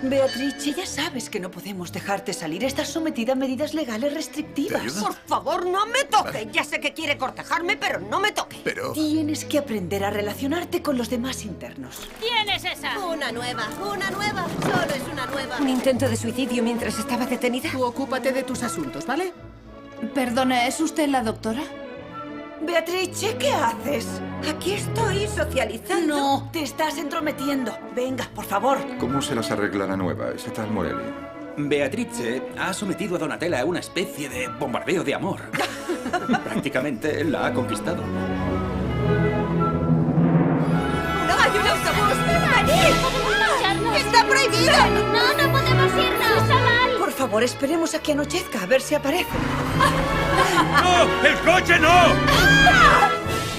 Beatrice, ya sabes que no podemos dejarte salir. Estás sometida a medidas legales restrictivas. Por favor, no me toque. Ya sé que quiere cortejarme, pero no me toque. Pero... Tienes que aprender a relacionarte con los demás internos. ¿Quién es esa? Una nueva, una nueva. Solo es una nueva. ¿Un intento de suicidio mientras estaba detenida? Tú ocúpate de tus asuntos, ¿vale? Perdone, ¿es usted la doctora? Beatrice, ¿qué haces? Aquí estoy socializando. No, te estás entrometiendo. Venga, por favor. ¿Cómo se las arregla la nueva, esa tal Morelli? Beatrice ha sometido a Donatella a una especie de bombardeo de amor. Prácticamente la ha conquistado. ¡No, hay un autobús! ¡Allí! ¡Está prohibido! ¡No, no podemos irnos! ¡Chaval! Por favor, esperemos a que anochezca, a ver si aparece. ¡No! ¡El coche no!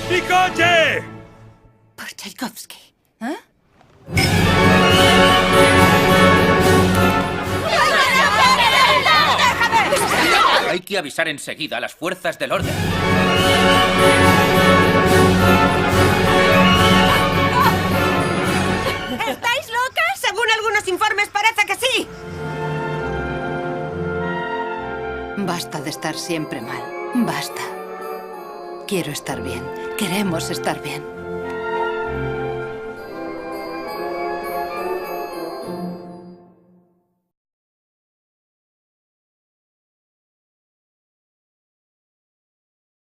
¡Mi coche! Por Tchaikovsky. Hay que avisar enseguida a las fuerzas del orden. ¿Estáis locas? Según algunos informes parece que sí. Basta de estar siempre mal. Basta. Quiero estar bien. Queremos estar bien.